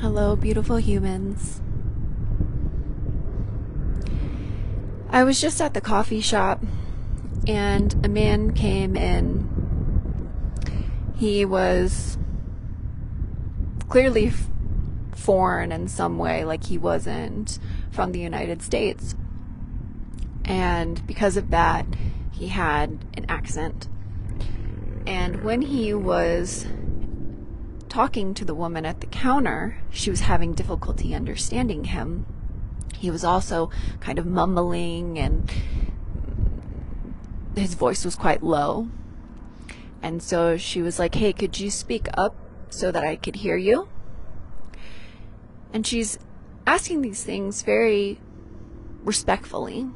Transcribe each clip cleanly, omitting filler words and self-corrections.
Hello, beautiful humans. I was just at the coffee shop and a man came in. He was clearly foreign in some way, like he wasn't from the United States. And because of that, he had an accent. And when he was talking to the woman at the counter, she was having difficulty understanding him. He was also kind of mumbling and his voice was quite low. And so she was like, "Hey, could you speak up so that I could hear you?" And she's asking these things very respectfully.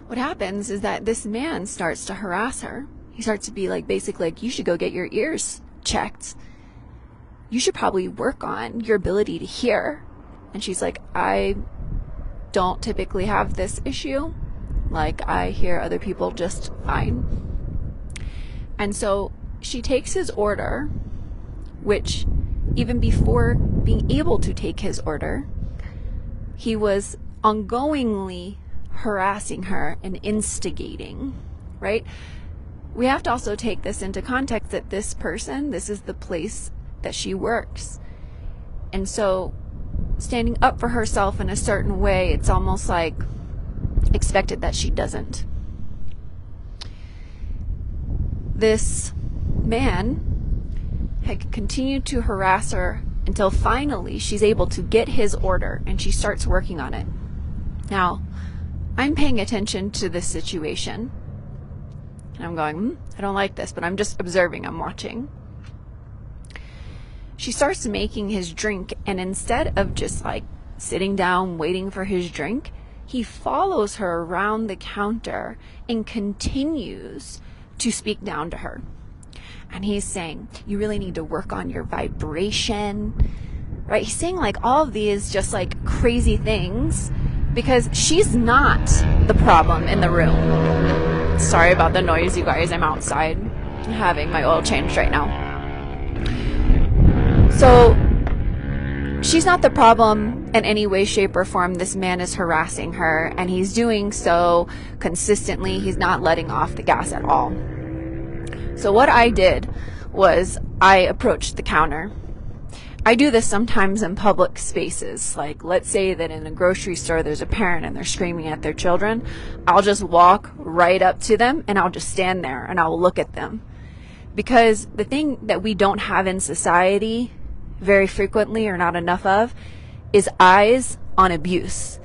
What happens is that this man starts to harass her. He starts to be like, basically like, "You should go get your ears checked. You should probably work on your ability to hear." And she's like, "I don't typically have this issue. Like, I hear other people just fine." And so she takes his order, which even before being able to take his order, he was ongoingly harassing her and instigating, right? We have to also take this into context that this is the place that she works. And so standing up for herself in a certain way, it's almost like expected that she doesn't. This man had continued to harass her until finally she's able to get his order and she starts working on it. Now, I'm paying attention to this situation. And I'm going, I don't like this, but I'm just observing, I'm watching. She starts making his drink, and instead of just like sitting down waiting for his drink, he follows her around the counter and continues to speak down to her. And he's saying, "You really need to work on your vibration," right? He's saying like all of these just like crazy things because she's not the problem in the room. Sorry about the noise, you guys. I'm outside having my oil changed right now. So she's not the problem in any way, shape, or form. This man is harassing her, and he's doing so consistently. He's not letting off the gas at all. So what I did was I approached the counter. I do this sometimes in public spaces. Like, let's say that in a grocery store there's a parent and they're screaming at their children. I'll just walk right up to them and I'll just stand there and I'll look at them. Because the thing that we don't have in society very frequently, or not enough of, is eyes on abuse.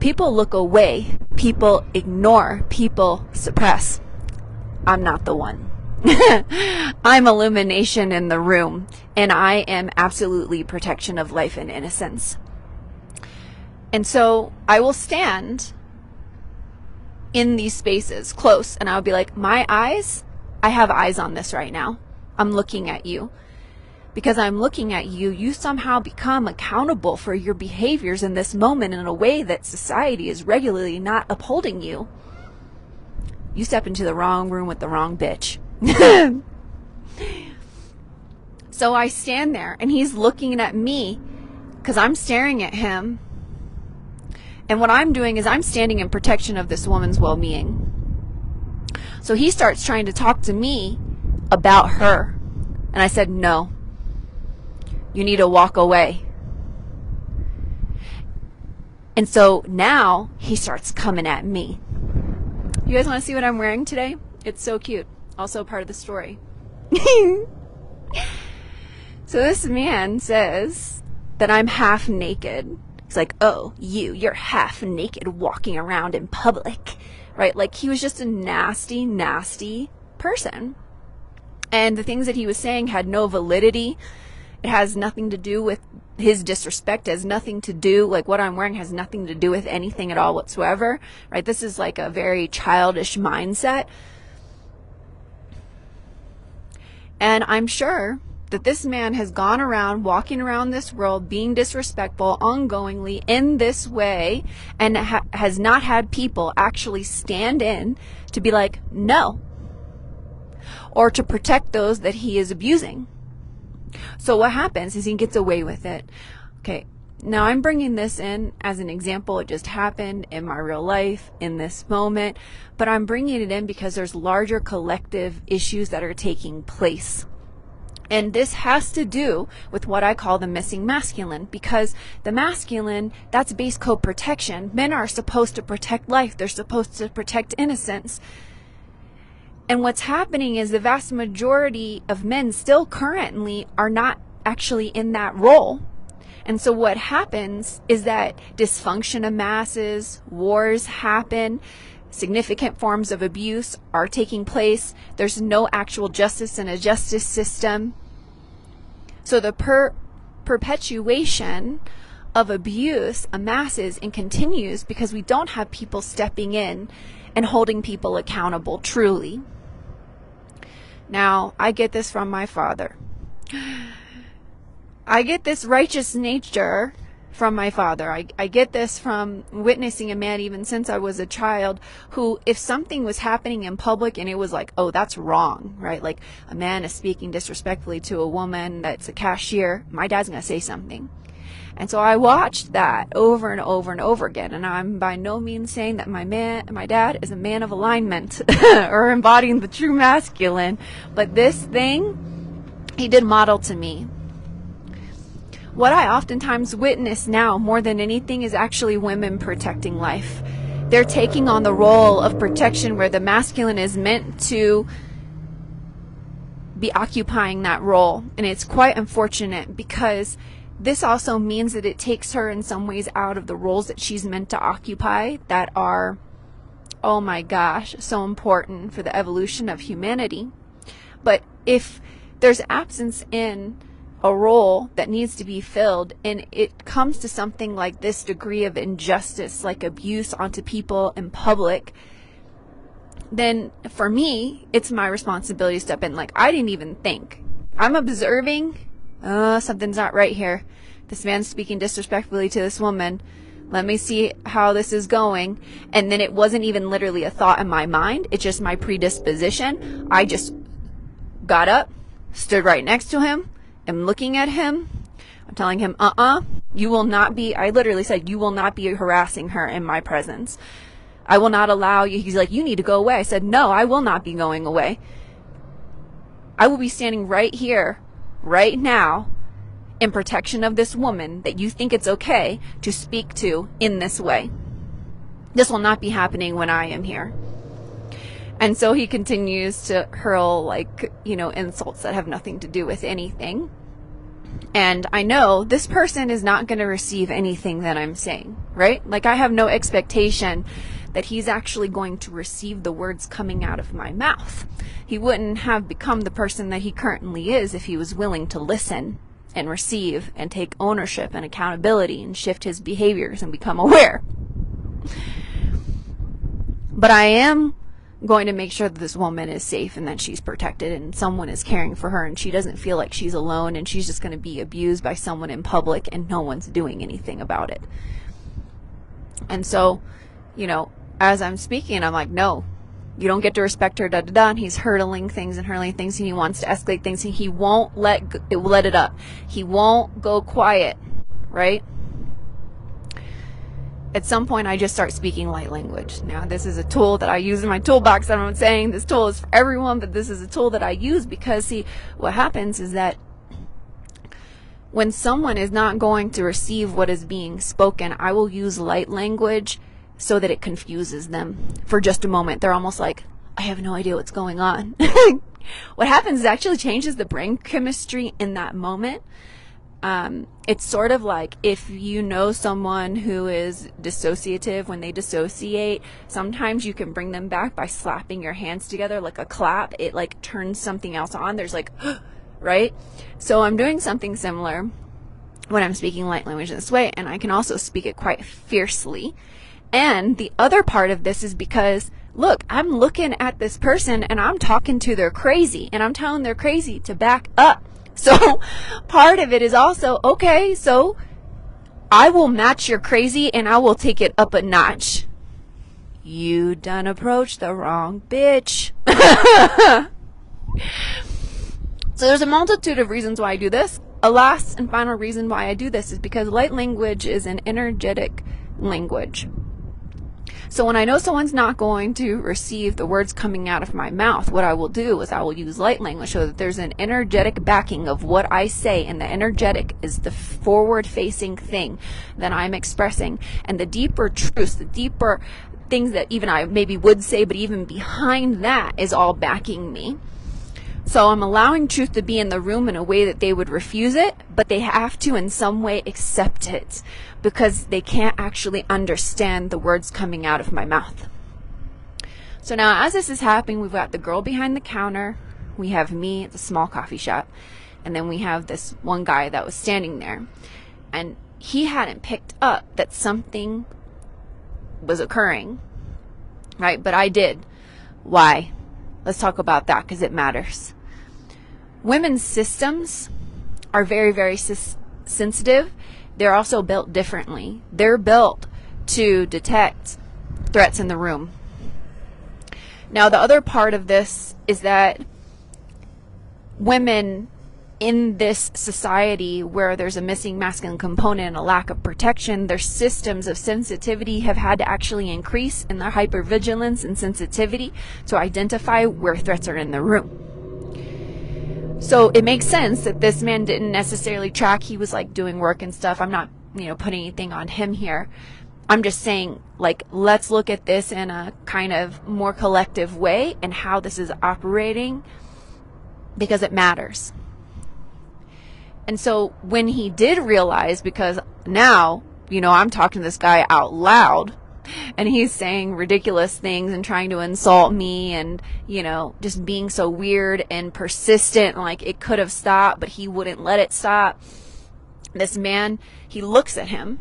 People look away, people ignore, people suppress. I'm not the one. I'm illumination in the room, and I am absolutely protection of life and innocence. And so I will stand in these spaces close and I'll be like, I have eyes on this right now. I'm looking at you. Because I'm looking at you, you somehow become accountable for your behaviors in this moment in a way that society is regularly not upholding you. You step into the wrong room with the wrong bitch. So I stand there and he's looking at me because I'm staring at him. And what I'm doing is I'm standing in protection of this woman's well-being. So he starts trying to talk to me about her. And I said, "No. You need to walk away." And so now he starts coming at me. You guys want to see what I'm wearing today? It's so cute. Also part of the story. So this man says that I'm half naked. He's like, "Oh, you're half naked walking around in public," right? Like he was just a nasty, nasty person. And the things that he was saying had no validity. It has nothing to do with his disrespect. It has nothing to do, like what I'm wearing has nothing to do with anything at all whatsoever, right? This is like a very childish mindset. And I'm sure that this man has gone around, walking around this world, being disrespectful ongoingly in this way, and has not had people actually stand in to be like, no, or to protect those that he is abusing. So what happens is he gets away with it. Okay, now I'm bringing this in as an example. It just happened in my real life in this moment, but I'm bringing it in because there's larger collective issues that are taking place. And this has to do with what I call the missing masculine, because the masculine, that's base code protection. Men are supposed to protect life. They're supposed to protect innocence. And what's happening is the vast majority of men still currently are not actually in that role. And so what happens is that dysfunction amasses, wars happen, significant forms of abuse are taking place. There's no actual justice in a justice system. So the perpetuation of abuse amasses and continues because we don't have people stepping in and holding people accountable truly. Now, I get this from my father. I get this righteous nature from my father. I get this from witnessing a man even since I was a child who, if something was happening in public and it was like, oh, that's wrong, right? Like a man is speaking disrespectfully to a woman that's a cashier, my dad's going to say something. And so I watched that over and over and over again. And I'm by no means saying that my dad is a man of alignment or embodying the true masculine. But this thing, he did model to me. What I oftentimes witness now more than anything is actually women protecting life. They're taking on the role of protection where the masculine is meant to be occupying that role. And it's quite unfortunate because this also means that it takes her in some ways out of the roles that she's meant to occupy that are, oh my gosh, so important for the evolution of humanity. But if there's absence in a role that needs to be filled and it comes to something like this degree of injustice, like abuse onto people in public, then for me, it's my responsibility to step in. Like, I didn't even think. I'm observing. Something's not right here. This man's speaking disrespectfully to this woman. Let me see how this is going. And then it wasn't even literally a thought in my mind. It's just my predisposition. I just got up, stood right next to him, am looking at him. I'm telling him, you will not be, I literally said, you will not be harassing her in my presence. I will not allow you. He's like, you need to go away. I said, no, I will not be going away. I will be standing right here, right now, in protection of this woman that you think it's okay to speak to in this way. This will not be happening when I am here. And so he continues to hurl, like, insults that have nothing to do with anything. And I know this person is not going to receive anything that I'm saying, right? Like, I have no expectation that he's actually going to receive the words coming out of my mouth. He wouldn't have become the person that he currently is if he was willing to listen and receive and take ownership and accountability and shift his behaviors and become aware. But I am going to make sure that this woman is safe and that she's protected and someone is caring for her and she doesn't feel like she's alone and she's just going to be abused by someone in public and no one's doing anything about it. And so, as I'm speaking, I'm like, no, you don't get to respect her, and he's hurling things and he wants to escalate things and he won't let it up. He won't go quiet, right? At some point, I just start speaking light language. Now, this is a tool that I use in my toolbox. I'm not saying this tool is for everyone, but this is a tool that I use because, see, what happens is that when someone is not going to receive what is being spoken, I will use light language so that it confuses them for just a moment. They're almost like, I have no idea what's going on. What happens is it actually changes the brain chemistry in that moment. It's sort of like if you know someone who is dissociative, when they dissociate, sometimes you can bring them back by slapping your hands together like a clap. It like turns something else on. There's like, right? So I'm doing something similar when I'm speaking light language in this way, and I can also speak it quite fiercely. And the other part of this is because, look, I'm looking at this person and I'm talking to their crazy and I'm telling their crazy to back up. So part of it is also, okay, so I will match your crazy and I will take it up a notch. You done approached the wrong bitch. So there's a multitude of reasons why I do this. A last and final reason why I do this is because light language is an energetic language. So when I know someone's not going to receive the words coming out of my mouth, what I will do is I will use light language so that there's an energetic backing of what I say, and the energetic is the forward-facing thing that I'm expressing. And the deeper truths, the deeper things that even I maybe would say, but even behind that is all backing me. So I'm allowing truth to be in the room in a way that they would refuse it, but they have to in some way accept it because they can't actually understand the words coming out of my mouth. So now as this is happening, we've got the girl behind the counter, we have me at the small coffee shop, and then we have this one guy that was standing there. And he hadn't picked up that something was occurring, right? But I did. Why? Let's talk about that because it matters. Women's systems are very, very sensitive. They're also built differently. They're built to detect threats in the room. Now, the other part of this is that women in this society where there's a missing masculine component and a lack of protection, their systems of sensitivity have had to actually increase in their hypervigilance and sensitivity to identify where threats are in the room. So it makes sense that this man didn't necessarily track. He was like doing work and stuff. I'm not, putting anything on him here. I'm just saying, like, let's look at this in a kind of more collective way and how this is operating because it matters. And so when he did realize, because now, I'm talking to this guy out loud and he's saying ridiculous things and trying to insult me and, just being so weird and persistent, like it could have stopped, but he wouldn't let it stop. This man, he looks at him.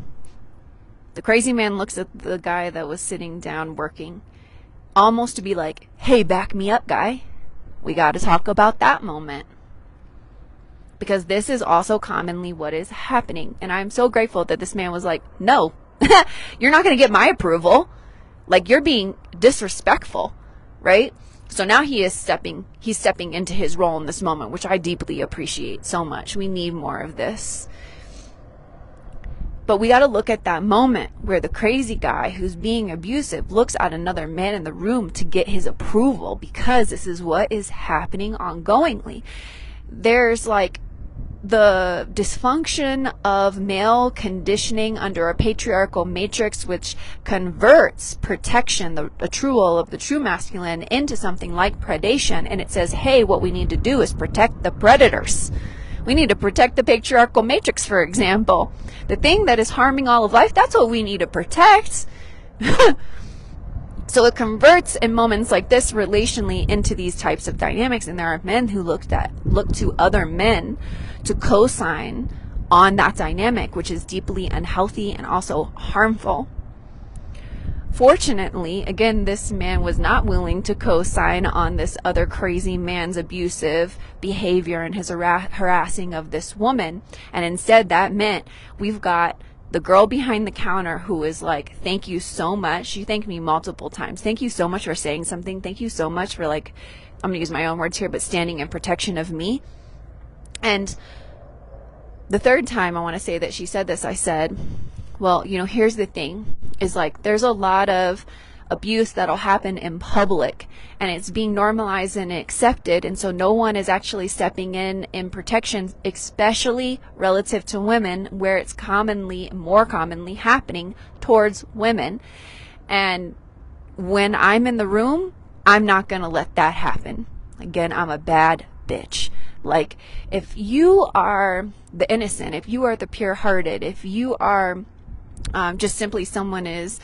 The crazy man looks at the guy that was sitting down working, almost to be like, hey, back me up, guy. We got to talk about that moment. Because this is also commonly what is happening. And I'm so grateful that this man was like, no, you're not going to get my approval. Like, you're being disrespectful, right? So now he's stepping into his role in this moment, which I deeply appreciate so much. We need more of this. But we got to look at that moment where the crazy guy who's being abusive looks at another man in the room to get his approval, because this is what is happening ongoingly. There's like the dysfunction of male conditioning under a patriarchal matrix, which converts protection, the true role of the true masculine, into something like predation. And it says, hey, what we need to do is protect the predators. We need to protect the patriarchal matrix, for example. The thing that is harming all of life, that's what we need to protect. So it converts in moments like this relationally into these types of dynamics. And there are men who look to other men to co-sign on that dynamic, which is deeply unhealthy and also harmful. Fortunately, again, this man was not willing to co-sign on this other crazy man's abusive behavior and his harassing of this woman. And instead, that meant we've got the girl behind the counter who is like, thank you so much. She thanked me multiple times. Thank you so much for saying something. Thank you so much for, like, I'm going to use my own words here, but standing in protection of me. And the third time I want to say that she said this, I said, well, here's the thing, is like, there's a lot of abuse that'll happen in public and it's being normalized and accepted. And so no one is actually stepping in protection, especially relative to women, where it's more commonly happening towards women. And when I'm in the room, I'm not going to let that happen. Again, I'm a bad bitch. Like, if you are the innocent, if you are the pure-hearted, if you are just simply someone is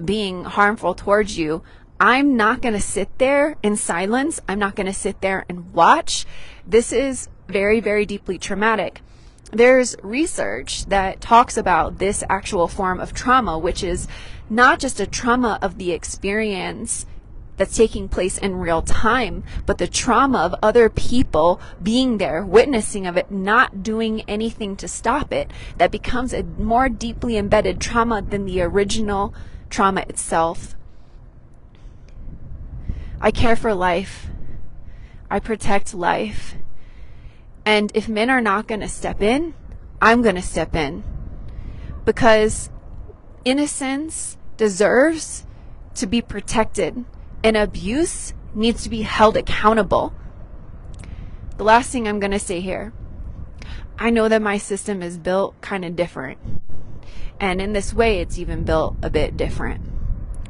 being harmful towards you, I'm not going to sit there in silence. I'm not going to sit there and watch. This is very, very deeply traumatic. There's research that talks about this actual form of trauma, which is not just a trauma of the experience that's taking place in real time, but the trauma of other people being there, witnessing of it, not doing anything to stop it, that becomes a more deeply embedded trauma than the original trauma itself. I care for life. I protect life. And if men are not going to step in, I'm going to step in, because innocence deserves to be protected and abuse needs to be held accountable. The last thing I'm going to say here, I know that my system is built kind of different. And in this way, it's even built a bit different.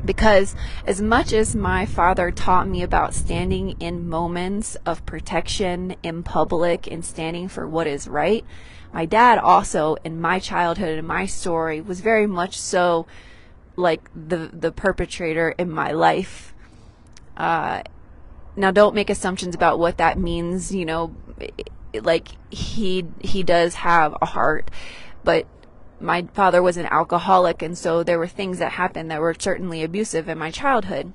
Because as much as my father taught me about standing in moments of protection in public and standing for what is right, my dad also, in my childhood and my story, was very much so like the perpetrator in my life. Now, don't make assumptions about what that means. You know, like he does have a heart, but my father was an alcoholic, and so there were things that happened that were certainly abusive in my childhood.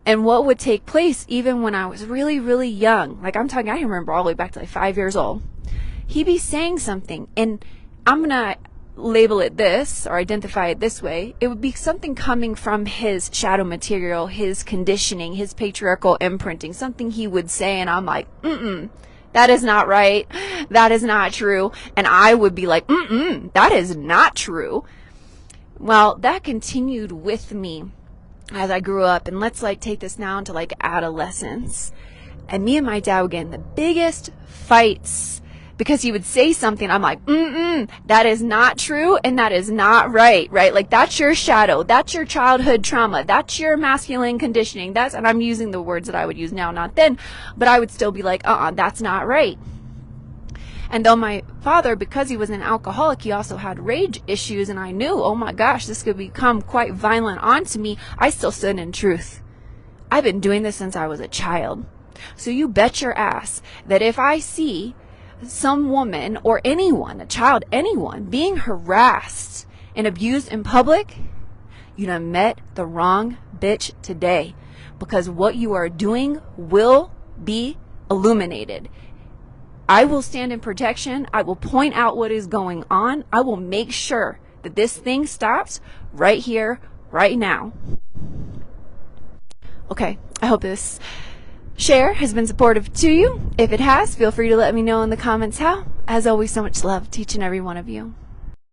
And what would take place even when I was really, really young, like I'm talking, I remember all the way back to like 5 years old, he'd be saying something, and I'm going to label it this or identify it this way. It would be something coming from his shadow material, his conditioning, his patriarchal imprinting, something he would say, and I'm like, that is not right. That is not true. And I would be like, that is not true. Well, that continued with me as I grew up. And let's like take this now into like adolescence. And me and my dad would get in the biggest fights because he would say something. I'm like, that is not true. And that is not right, right? Like that's your shadow. That's your childhood trauma. That's your masculine conditioning. And I'm using the words that I would use now, not then, but I would still be like, that's not right. And though my father, because he was an alcoholic, he also had rage issues, and I knew, oh my gosh, this could become quite violent onto me, I still stood in truth. I've been doing this since I was a child. So you bet your ass that if I see some woman or anyone, a child, anyone, being harassed and abused in public, you done met the wrong bitch today, because what you are doing will be illuminated. I will stand in protection. I will point out what is going on. I will make sure that this thing stops right here, right now. Okay, I hope this share has been supportive to you. If it has, feel free to let me know in the comments how. As always, so much love to each and every one of you.